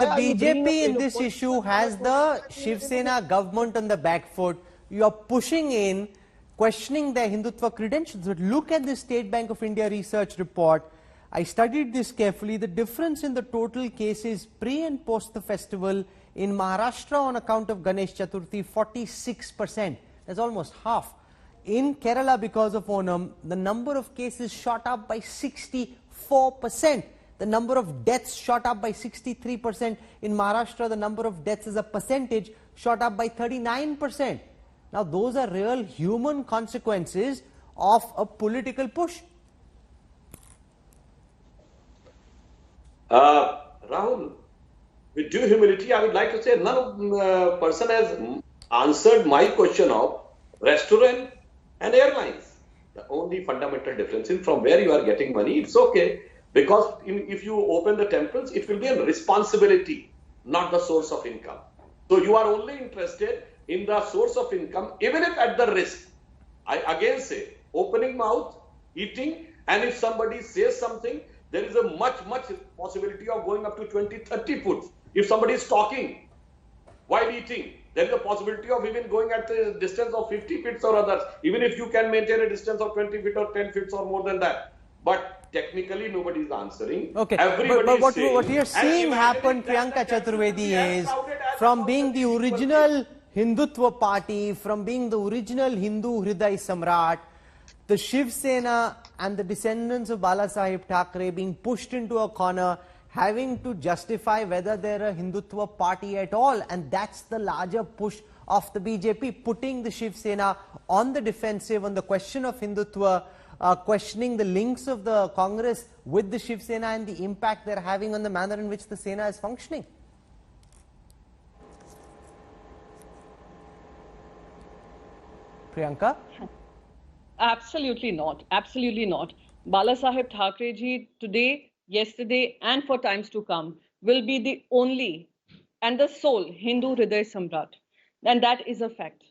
the are you bringing BJP up in this issue has the Shiv Sena government on the back foot. You are pushing in, questioning their Hindutva credentials. But look at the State Bank of India research report. I studied this carefully. The difference in the total cases pre and post the festival in Maharashtra on account of Ganesh Chaturthi, 46%. That's almost half. In Kerala, because of Onam, the number of cases shot up by 64%. The number of deaths shot up by 63%. In Maharashtra, the number of deaths as a percentage shot up by 39%. Now, those are real human consequences of a political push. Rahul, with due humility, I would like to say none person has answered my question of restaurant and airlines. The only fundamental difference is from where you are getting money. It's okay, because if you open the temples, it will be a responsibility, not the source of income. So you are only interested in the source of income, even if at the risk. I again say, opening mouth, eating, and if somebody says something, there is a much possibility of going up to 20-30 foot. If somebody is talking while eating, there is a possibility of even going at a distance of 50 feet or others, even if you can maintain a distance of 20 feet or 10 feet or more than that. But technically, nobody is answering. Okay, but what we are seeing happen, Priyanka Chaturvedi, is from being the original Hindutva party, from being the original Hindu Hriday Samrat, the Shiv Sena and the descendants of Bala Sahib Thackeray being pushed into a corner, having to justify whether they're a Hindutva party at all. And that's the larger push of the BJP, putting the Shiv Sena on the defensive on the question of Hindutva, questioning the links of the Congress with the Shiv Sena and the impact they're having on the manner in which the Sena is functioning. Priyanka? Absolutely not. Absolutely not. Bala Sahib Thackeray ji today, yesterday, and for times to come will be the only and the sole Hindu Hriday Samrat. And that is a fact.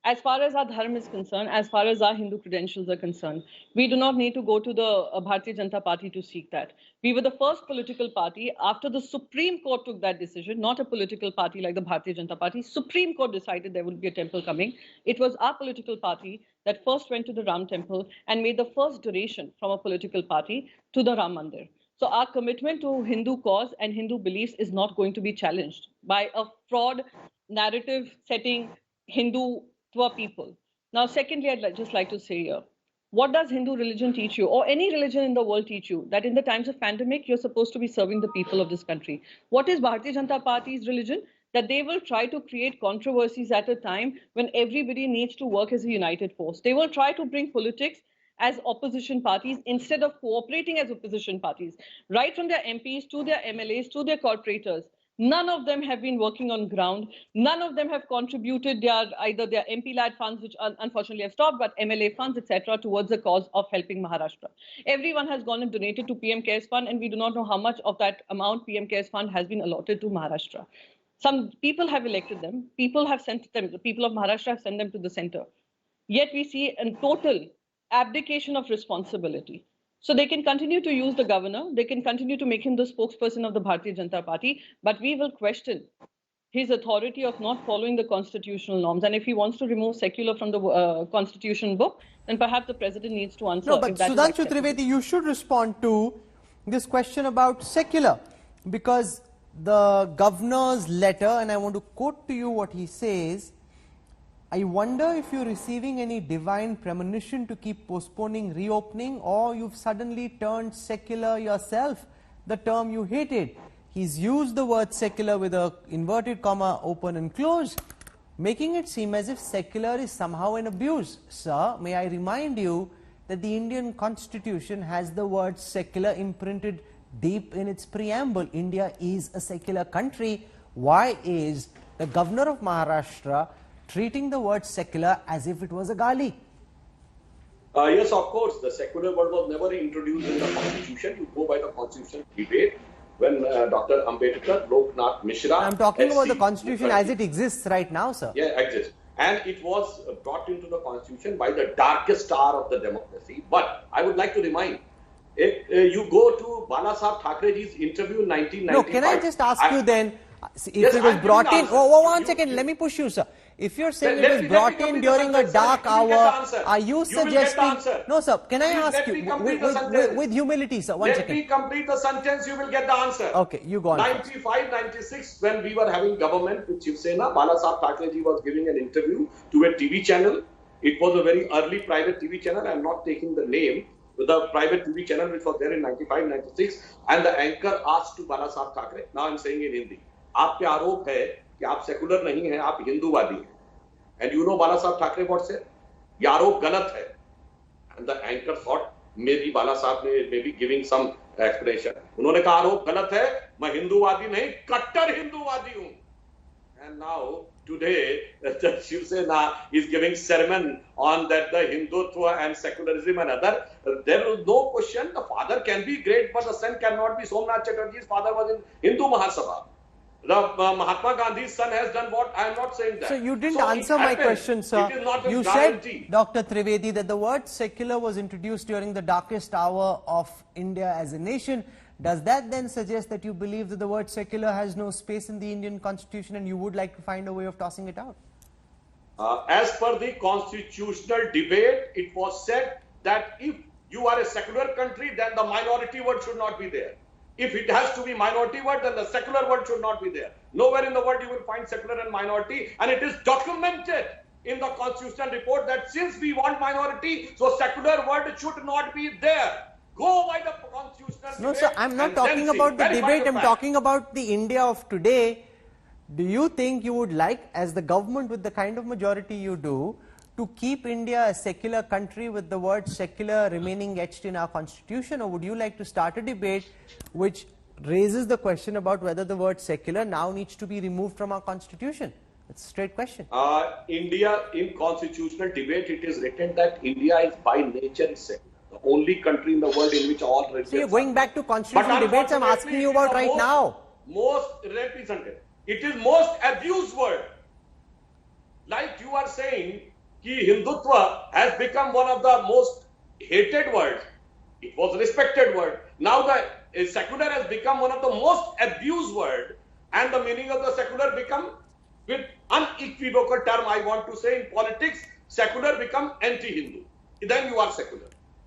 As far as our dharma is concerned, as far as our Hindu credentials are concerned, we do not need to go to the Bharatiya Janata Party to seek that. We were the first political party after the Supreme Court took that decision, not a political party like the Bharatiya Janata Party. Supreme Court decided there would be a temple coming. It was our political party that first went to the Ram temple and made the first donation from a political party to the Ram Mandir. So our commitment to Hindu cause and Hindu beliefs is not going to be challenged by a fraud narrative setting Hindu people. Now, secondly, I'd just like to say here, what does Hindu religion teach you, or any religion in the world teach you? That in the times of pandemic, you're supposed to be serving the people of this country. What is Bharatiya Janata Party's religion? That they will try to create controversies at a time when everybody needs to work as a united force. They will try to bring politics as opposition parties instead of cooperating as opposition parties. Right from their MPs to their MLAs to their corporators. None of them have been working on ground. None of them have contributed either their MP-led funds, which unfortunately have stopped, but MLA funds, etc., towards the cause of helping Maharashtra. Everyone has gone and donated to PM CARES Fund, and we do not know how much of that amount PM CARES Fund has been allotted to Maharashtra. Some people have elected them. People have sent them. The people of Maharashtra have sent them to the center. Yet we see a total abdication of responsibility. So they can continue to use the governor, they can continue to make him the spokesperson of the Bharatiya Janata Party, but we will question his authority of not following the constitutional norms. And if he wants to remove secular from the constitution book, then perhaps the president needs to answer. No, but Sudhanshu Trivedi, you should respond to this question about secular, because the governor's letter, and I want to quote to you what he says, I wonder if you're receiving any divine premonition to keep postponing reopening, or you've suddenly turned secular yourself, the term you hated. He's used the word secular with a inverted comma, open and close, making it seem as if secular is somehow an abuse. Sir, may I remind you that the Indian Constitution has the word secular imprinted deep in its preamble. India is a secular country. Why is the governor of Maharashtra treating the word secular as if it was a gali? Yes, of course. The secular word was never introduced in the constitution. You go by the constitution debate when Dr. Ambedkar, Loknath Mishra... I'm talking about the constitution as it exists right now, sir. Yeah, exists. And it was brought into the constitution by the darkest star of the democracy. But I would like to remind You go to Bala Saheb Thackeray's interview in 1995. No, can I just ask you then, if Yes, it was I'm brought giving in, answer. oh, one You- second, let me push you, sir. If you're saying Let it was me brought in complete the during a sentence, sir. dark You will get the hour, answer. are you You will get the suggesting? answer. No, sir, can I Please ask let you, me complete the sentence. with humility, sir, one Let second. me complete the sentence, you will get the answer. Okay, you go on first. 95, 96, when we were having government with Shiv Sena, Bala Saheb Thackeray was giving an interview to a TV channel. It was a very early private TV channel. I am not taking the name. The private TV channel which was there in 95, 96, and the anchor asked to Bala Saheb Thackeray, now I am saying in Hindi, आप पे आरोप है कि आप secular नहीं हैं, आप हिंदूवादी हैं. And you know Bala Saheb Thackeray what said? ये आरोप गलत है. And the anchor thought maybe Bala Saheb may be giving some explanation. उन्होंने कहा आरोप गलत है, मैं हिंदूवादी नहीं, कट्टर हिंदूवादी हूं. And now today the Shiv Sena is giving sermon on that the Hindutva and secularism and other. There is no question. The father can be great, but the son cannot be. Somnath Chatterjee's father was in Hindu Mahasabha. The Mahatma Gandhi's son has done what? I am not saying that. So you didn't So answer it my happens. question, sir. It is not a You guarantee. said, Dr. Trivedi, that the word secular was introduced during the darkest hour of India as a nation. Does that then suggest that you believe that the word secular has no space in the Indian constitution and you would like to find a way of tossing it out? As per the constitutional debate, it was said that if you are a secular country, then the minority word should not be there. If it has to be minority word, then the secular word should not be there. Nowhere in the world you will find secular and minority, and it is documented in the constitutional report that since we want minority, so secular word should not be there. Go by the constitutional No, debate. sir, I'm not and talking then see. about the Verify debate, I'm fact. talking about the India of today. Do you think you would like, as the government with the kind of majority you do, to keep India a secular country with the word secular remaining etched in our constitution, or would you like to start a debate which raises the question about whether the word secular now needs to be removed from our constitution? It's a straight question. India, in constitutional debate, it is written that India is by nature secular. The only country in the world in which all religions. So you're going back to But constitutional debates I'm asking you about right now. Most represented. It is most abused word. Like you are saying, कि Hindutva has become one of the most hated words. It was respected word. Now the secular has become one of the most abused word, and the meaning of the secular become, with unequivocal term I want to say in politics, secular become anti-Hindu. Then you are secular.